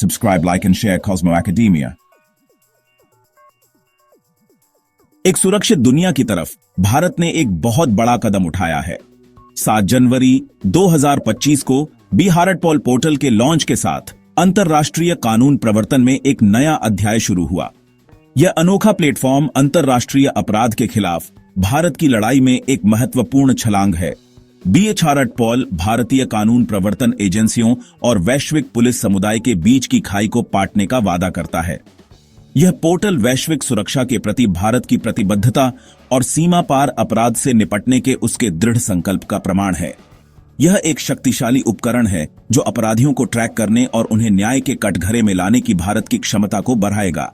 Subscribe, like and share Cosmo Academia। एक सुरक्षित दुनिया की तरफ भारत ने एक बहुत बड़ा कदम उठाया है। 7 जनवरी 2025 को बिहारटपॉल पोर्टल के लॉन्च के साथ अंतर्राष्ट्रीय कानून प्रवर्तन में एक नया अध्याय शुरू हुआ। यह अनोखा प्लेटफॉर्म अंतर्राष्ट्रीय अपराध के खिलाफ भारत की लड़ाई में एक महत्वपूर्ण छलांग है। बिहारटपॉल भारतीय कानून प्रवर्तन एजेंसियों और वैश्विक पुलिस समुदाय के बीच की खाई को पाटने का वादा करता है। यह पोर्टल वैश्विक सुरक्षा के प्रति भारत की प्रतिबद्धता और सीमा पार अपराध से निपटने के उसके दृढ़ संकल्प का प्रमाण है। यह एक शक्तिशाली उपकरण है जो अपराधियों को ट्रैक करने और उन्हें न्याय के कटघरे में लाने की भारत की क्षमता को बढ़ाएगा।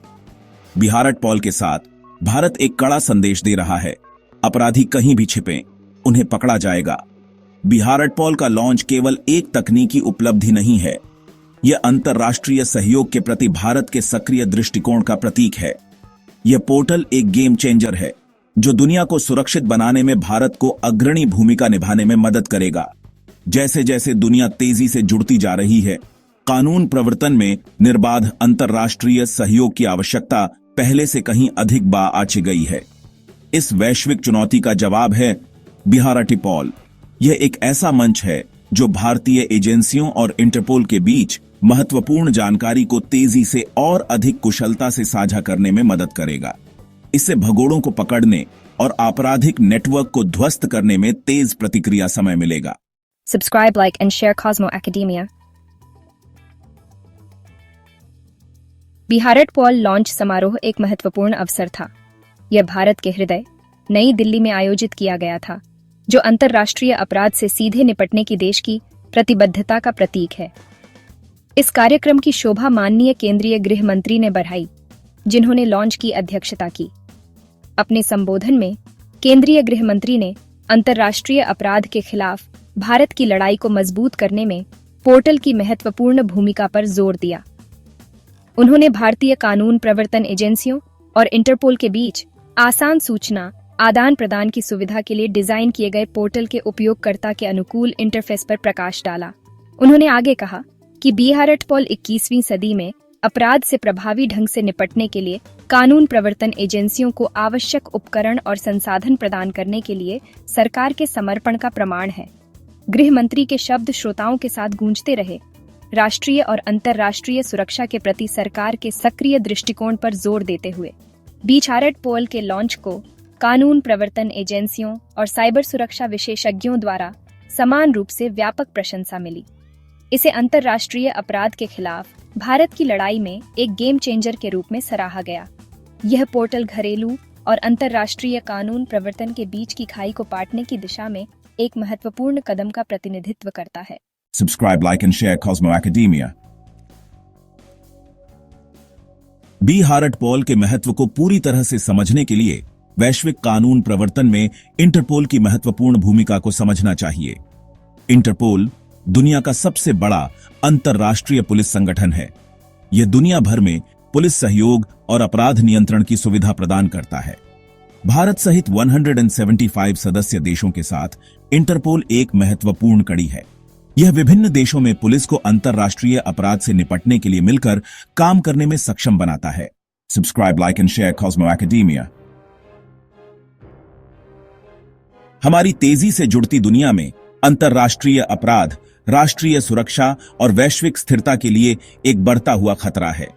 बिहारटपॉल के साथ भारत एक कड़ा संदेश दे रहा है, अपराधी कहीं भी छिपे, उन्हें पकड़ा जाएगा। बिहारटपॉल का लॉन्च केवल एक तकनीकी उपलब्धि नहीं है, यह अंतर्राष्ट्रीय सहयोग के प्रति भारत के सक्रिय दृष्टिकोण का प्रतीक है। यह पोर्टल एक गेम चेंजर है जो दुनिया को सुरक्षित बनाने में भारत को अग्रणी भूमिका निभाने में मदद करेगा। जैसे जैसे दुनिया तेजी से जुड़ती जा रही है, कानून प्रवर्तन में निर्बाध अंतर्राष्ट्रीय सहयोग की आवश्यकता पहले से कहीं अधिक आँच गई है। इस वैश्विक चुनौती का जवाब है बिहारटपॉल। यह एक ऐसा मंच है जो भारतीय एजेंसियों और इंटरपोल के बीच महत्वपूर्ण जानकारी को तेजी से और अधिक कुशलता से साझा करने में मदद करेगा। इससे भगोड़ों को पकड़ने और आपराधिक नेटवर्क को ध्वस्त करने में तेज प्रतिक्रिया समय मिलेगा। Subscribe, like and share Cosmo Academia। बिहारटपॉल लॉन्च समारोह एक महत्वपूर्ण अवसर था। यह भारत के हृदय नई दिल्ली में आयोजित किया गया था, जो अंतर्राष्ट्रीय अपराध से सीधे निपटने की देश की प्रतिबद्धता का प्रतीक है। इस कार्यक्रम की शोभा माननीय केंद्रीय गृह मंत्री ने बढ़ाई, जिन्होंने लॉन्च की अध्यक्षता की। अपने संबोधन में केंद्रीय गृह मंत्री ने अंतर्राष्ट्रीय अपराध के खिलाफ भारत की लड़ाई को मजबूत करने में पोर्टल की महत्वपूर्ण भूमिका पर जोर दिया। उन्होंने भारतीय कानून प्रवर्तन एजेंसियों और इंटरपोल के बीच आसान सूचना आदान प्रदान की सुविधा के लिए डिजाइन किए गए पोर्टल के उपयोगकर्ता के अनुकूल इंटरफेस पर प्रकाश डाला। उन्होंने आगे कहा कि बिहारटपॉल 21वीं सदी में अपराध से प्रभावी ढंग से निपटने के लिए कानून प्रवर्तन एजेंसियों को आवश्यक उपकरण और संसाधन प्रदान करने के लिए सरकार के समर्पण का प्रमाण है। गृह मंत्री के शब्द श्रोताओं के साथ गूंजते रहे। राष्ट्रीय और अंतर्राष्ट्रीय सुरक्षा के प्रति सरकार के सक्रिय दृष्टिकोण पर जोर देते हुए बिहारटपॉल के लॉन्च को कानून प्रवर्तन एजेंसियों और साइबर सुरक्षा विशेषज्ञों द्वारा समान रूप से व्यापक प्रशंसा मिली। इसे अंतर्राष्ट्रीय अपराध के खिलाफ भारत की लड़ाई में एक गेम चेंजर के रूप में सराहा गया। यह पोर्टल घरेलू और अंतर्राष्ट्रीय कानून प्रवर्तन के बीच की खाई को पाटने की दिशा में एक महत्वपूर्ण कदम का प्रतिनिधित्व करता है। Subscribe, like and share Cosmo Academia। बिहारटपॉल के महत्व को पूरी तरह से समझने के लिए वैश्विक कानून प्रवर्तन में इंटरपोल की महत्वपूर्ण भूमिका को समझना चाहिए। इंटरपोल दुनिया का सबसे बड़ा अंतर्राष्ट्रीय पुलिस संगठन है। यह दुनिया भर में पुलिस सहयोग और अपराध नियंत्रण की सुविधा प्रदान करता है। भारत सहित 175 सदस्य देशों के साथ इंटरपोल एक महत्वपूर्ण कड़ी है। यह विभिन्न देशों में पुलिस को अंतर्राष्ट्रीय अपराध से निपटने के लिए मिलकर काम करने में सक्षम बनाता है। Subscribe, like and share Cosmo academia. हमारी तेजी से जुड़ती दुनिया में अंतर्राष्ट्रीय अपराध राष्ट्रीय सुरक्षा और वैश्विक स्थिरता के लिए एक बढ़ता हुआ खतरा है।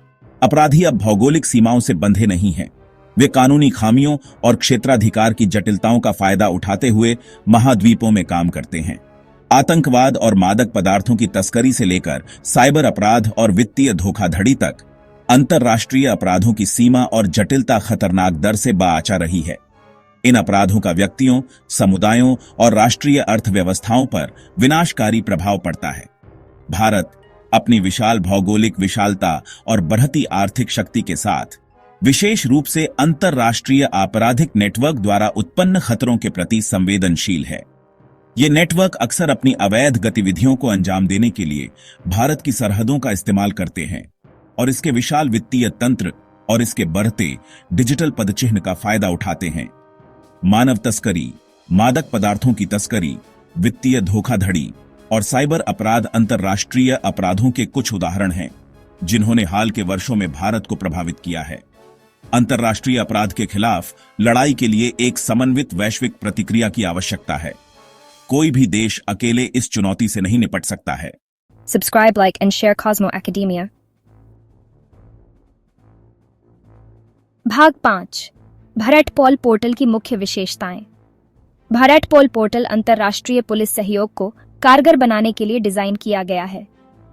अपराधी अब भौगोलिक सीमाओं से बंधे नहीं हैं। वे कानूनी खामियों और क्षेत्राधिकार की जटिलताओं का फायदा उठाते हुए महाद्वीपों में काम करते हैं। आतंकवाद और मादक पदार्थों की तस्करी से लेकर साइबर अपराध और वित्तीय धोखाधड़ी तक अंतर्राष्ट्रीय अपराधों की सीमा और जटिलता खतरनाक दर से बाआचा रही है। इन अपराधों का व्यक्तियों, समुदायों और राष्ट्रीय अर्थव्यवस्थाओं पर विनाशकारी प्रभाव पड़ता है। भारत अपनी विशाल भौगोलिक विशालता और बढ़ती आर्थिक शक्ति के साथ विशेष रूप से अंतर्राष्ट्रीय आपराधिक नेटवर्क द्वारा उत्पन्न खतरों के प्रति संवेदनशील है। ये नेटवर्क अक्सर अपनी अवैध गतिविधियों को अंजाम देने के लिए भारत की सरहदों का इस्तेमाल करते हैं और इसके विशाल वित्तीय तंत्र और इसके बढ़ते डिजिटल पदचिह्न का फायदा उठाते हैं। मानव तस्करी, मादक पदार्थों की तस्करी, वित्तीय धोखाधड़ी और साइबर अपराध अंतर्राष्ट्रीय अपराधों के कुछ उदाहरण हैं। जिन्होंने हाल के वर्षों में भारत को प्रभावित किया है। अंतर्राष्ट्रीय अपराध के खिलाफ लड़ाई के लिए एक समन्वित वैश्विक प्रतिक्रिया की आवश्यकता है। कोई भी देश अकेले इस चुनौती से नहीं निपट सकता है। Subscribe, like, and share Cosmo Academia. भाग 5 भारत पॉल पोर्टल की मुख्य विशेषताएं। भारत पॉल पोर्टल अंतर्राष्ट्रीय पुलिस सहयोग को कारगर बनाने के लिए डिजाइन किया गया है।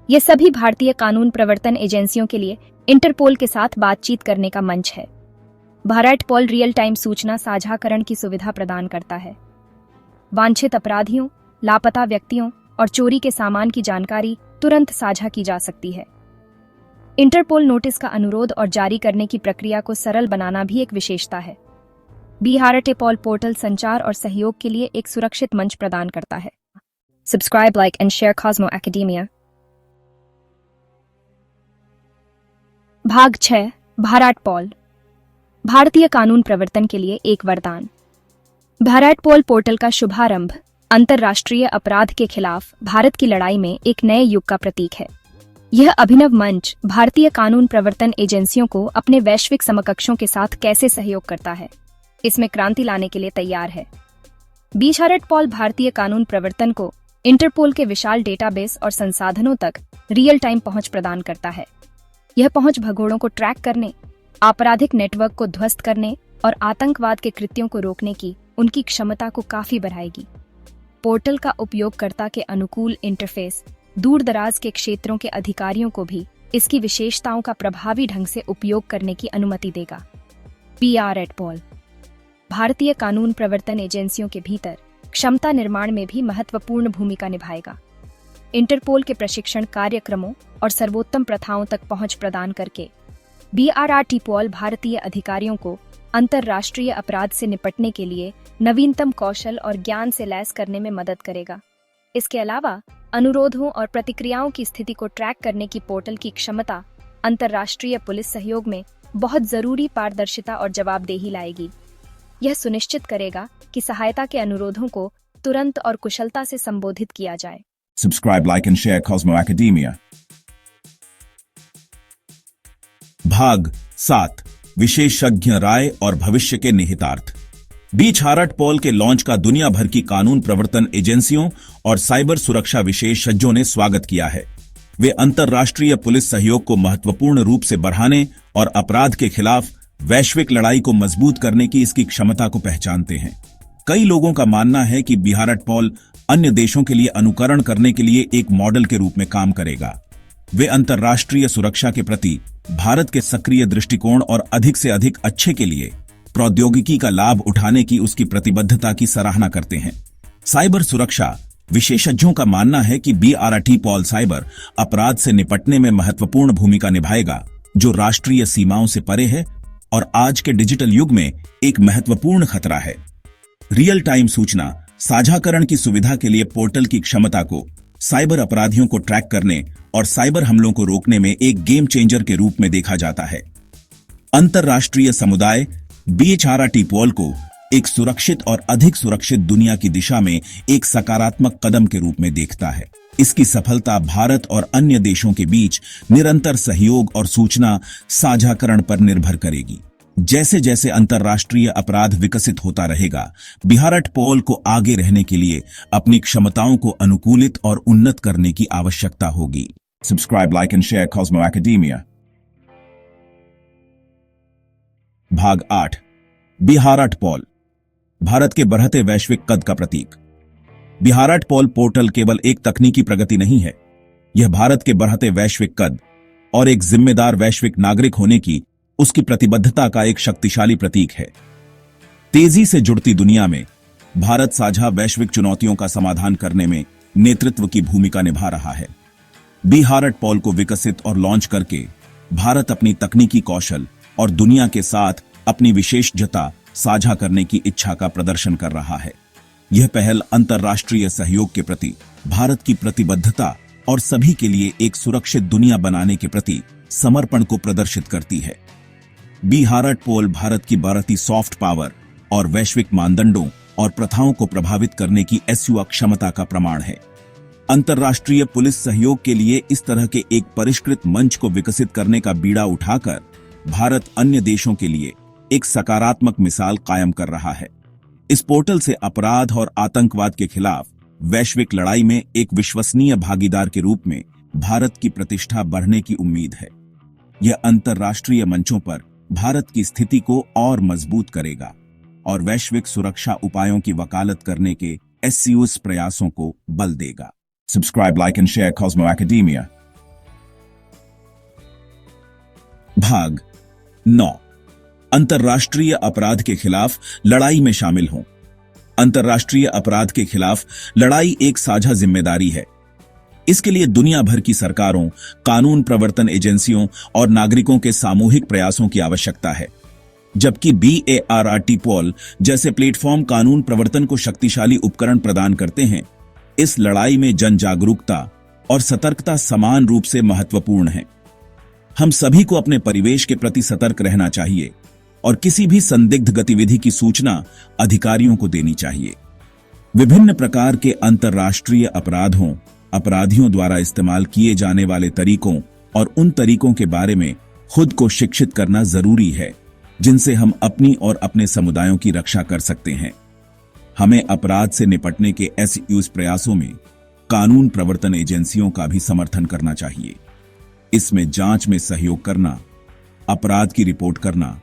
यह सभी भारतीय कानून प्रवर्तन एजेंसियों के लिए इंटरपोल के साथ बातचीत करने का मंच है। भारत पॉल रियल टाइम सूचना साझाकरण की सुविधा प्रदान करता है। वांछित अपराधियों, लापता व्यक्तियों और चोरी के सामान की जानकारी तुरंत साझा की जा सकती है। इंटरपोल नोटिस का अनुरोध और जारी करने की प्रक्रिया को सरल बनाना भी एक विशेषता है। भारत पॉल पोर्टल संचार और सहयोग के लिए एक सुरक्षित मंच प्रदान करता है। Subscribe, like, and share Cosmo academia. भाग 6 भारत पॉल भारतीय कानून प्रवर्तन के लिए एक वरदान। भारत पॉल पोर्टल का शुभारंभ अंतर्राष्ट्रीय अपराध के खिलाफ भारत की लड़ाई में एक नए युग का प्रतीक है। यह अभिनव मंच भारतीय कानून प्रवर्तन एजेंसियों को अपने वैश्विक समकक्षों के साथ कैसे सहयोग करता है, इसमें क्रांति लाने के लिए तैयार है। भारत पॉल भारतीय कानून प्रवर्तन को इंटरपोल के विशाल डेटाबेस और संसाधनों तक रियल टाइम पहुंच प्रदान करता है। यह पहुंच भगोड़ों को ट्रैक करने, आपराधिक नेटवर्क को ध्वस्त करने और आतंकवाद के कृत्यों को रोकने की उनकी क्षमता को काफी बढ़ाएगी। पोर्टल का उपयोगकर्ता के अनुकूल इंटरफेस दूर दराज के क्षेत्रों के अधिकारियों को भी इसकी विशेषताओं का प्रभावी ढंग से उपयोग करने की अनुमति देगा। भारत पॉल भारतीय कानून प्रवर्तन एजेंसियों के भीतर क्षमता निर्माण में भी महत्वपूर्ण भूमिका निभाएगा। इंटरपोल के प्रशिक्षण कार्यक्रमों और सर्वोत्तम प्रथाओं तक पहुंच प्रदान करके भारत पॉल भारतीय अधिकारियों को अंतर्राष्ट्रीय अपराध से निपटने के लिए नवीनतम कौशल और ज्ञान से लैस करने में मदद करेगा। इसके अलावा अनुरोधों और प्रतिक्रियाओं की स्थिति को ट्रैक करने की पोर्टल की क्षमता अंतर्राष्ट्रीय पुलिस सहयोग में बहुत जरूरी पारदर्शिता और जवाबदेही लाएगी। यह सुनिश्चित करेगा कि सहायता के अनुरोधों को तुरंत और कुशलता से संबोधित किया जाए। Subscribe, like, and share Cosmo Academia. भाग 7 विशेषज्ञ राय और भविष्य के निहितार्थ। भारत पॉल के लॉन्च का दुनिया भर की कानून प्रवर्तन एजेंसियों और साइबर सुरक्षा विशेषज्ञों ने स्वागत किया है। वे अंतर्राष्ट्रीय पुलिस सहयोग को महत्वपूर्ण रूप से बढ़ाने और अपराध के खिलाफ वैश्विक लड़ाई को मजबूत करने की इसकी क्षमता को पहचानते हैं। कई लोगों का मानना है कि भारत पॉल अन्य देशों के लिए अनुकरण करने के लिए एक मॉडल के रूप में काम करेगा। वे अंतर्राष्ट्रीय सुरक्षा के प्रति भारत के सक्रिय दृष्टिकोण और अधिक से अधिक अच्छे के लिए प्रौद्योगिकी का लाभ उठाने की उसकी प्रतिबद्धता की सराहना करते हैं। साइबर सुरक्षा विशेषज्ञों का मानना है कि भारत पॉल साइबर अपराध से निपटने में महत्वपूर्ण भूमिका निभाएगा, जो राष्ट्रीय सीमाओं से परे है और आज के डिजिटल युग में एक महत्वपूर्ण खतरा है। रियल टाइम सूचना साझाकरण की सुविधा के लिए पोर्टल की क्षमता को साइबर अपराधियों को ट्रैक करने और साइबर हमलों को रोकने में एक गेम चेंजर के रूप में देखा जाता है। अंतर्राष्ट्रीय समुदाय भारत पॉल को एक सुरक्षित और अधिक सुरक्षित दुनिया की दिशा में एक सकारात्मक कदम के रूप में देखता है। इसकी सफलता भारत और अन्य देशों के बीच निरंतर सहयोग और सूचना साझाकरण पर निर्भर करेगी। जैसे जैसे अंतर्राष्ट्रीय अपराध विकसित होता रहेगा, भारत पॉल को आगे रहने के लिए अपनी क्षमताओं को अनुकूलित और उन्नत करने की आवश्यकता होगी। Subscribe, like, and share Cosmo academia. भाग 8 भारत पॉल भारत के बढ़ते वैश्विक कद का प्रतीक। भारत पॉल पोर्टल केवल एक तकनीकी प्रगति नहीं है, यह भारत के बढ़ते वैश्विक कद और एक जिम्मेदार वैश्विक नागरिक होने की उसकी प्रतिबद्धता का एक शक्तिशाली प्रतीक है। तेजी से जुड़ती दुनिया में भारत साझा वैश्विक चुनौतियों का समाधान करने में नेतृत्व की भूमिका निभा रहा है। भारत पॉल को विकसित और लॉन्च करके भारत अपनी तकनीकी कौशल और दुनिया के साथ अपनी विशेषज्ञता साझा करने की इच्छा का प्रदर्शन कर रहा है। यह पहल अंतर्राष्ट्रीय सहयोग के प्रति भारत की प्रतिबद्धता और सभी के लिए एक सुरक्षित दुनिया बनाने के प्रति समर्पण को प्रदर्शित करती है। भारत पॉल भारत की बढ़ती सॉफ्ट पावर और वैश्विक मानदंडों और प्रथाओं को प्रभावित करने की क्षमता का प्रमाण है। अंतर्राष्ट्रीय पुलिस सहयोग के लिए इस तरह के एक परिष्कृत मंच को विकसित करने का बीड़ा उठाकर भारत अन्य देशों के लिए एक सकारात्मक मिसाल कायम कर रहा है। इस पोर्टल से अपराध और आतंकवाद के खिलाफ वैश्विक लड़ाई में एक विश्वसनीय भागीदार के रूप में भारत की प्रतिष्ठा बढ़ने की उम्मीद है। यह अंतर्राष्ट्रीय मंचों पर भारत की स्थिति को और मजबूत करेगा और वैश्विक सुरक्षा उपायों की वकालत करने के SCO's प्रयासों को बल देगा। Subscribe, like and share Cosmo Academia। भाग 9। अंतर्राष्ट्रीय अपराध के खिलाफ लड़ाई में शामिल हों। अंतर्राष्ट्रीय अपराध के खिलाफ लड़ाई एक साझा जिम्मेदारी है। इसके लिए दुनिया भर की सरकारों, कानून प्रवर्तन एजेंसियों और नागरिकों के सामूहिक प्रयासों की आवश्यकता है। जबकि BART जैसे प्लेटफॉर्म कानून प्रवर्तन को शक्तिशाली उपकरण प्रदान करते हैं, इस लड़ाई में जन जागरूकता और सतर्कता समान रूप से महत्वपूर्ण है। हम सभी को अपने परिवेश के प्रति सतर्क रहना चाहिए और किसी भी संदिग्ध गतिविधि की सूचना अधिकारियों को देनी चाहिए। विभिन्न प्रकार के अंतर्राष्ट्रीय अपराधियों द्वारा इस्तेमाल किए जाने वाले तरीकों और उन तरीकों के बारे में खुद को शिक्षित करना जरूरी है जिनसे हम अपनी और अपने समुदायों की रक्षा कर सकते हैं। हमें अपराध से निपटने के SCO's प्रयासों में कानून प्रवर्तन एजेंसियों का भी समर्थन करना चाहिए। इसमें जांच में सहयोग करना, अपराध की रिपोर्ट करना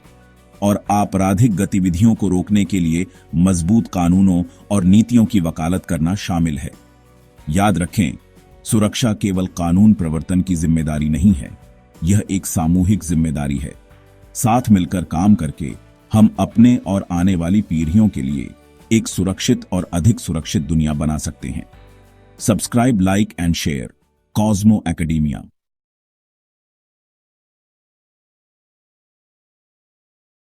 और आपराधिक गतिविधियों को रोकने के लिए मजबूत कानूनों और नीतियों की वकालत करना शामिल है। याद रखें, सुरक्षा केवल कानून प्रवर्तन की जिम्मेदारी नहीं है, यह एक सामूहिक जिम्मेदारी है। साथ मिलकर काम करके हम अपने और आने वाली पीढ़ियों के लिए एक सुरक्षित और अधिक सुरक्षित दुनिया बना सकते हैं। Subscribe, like and share Cosmo academia.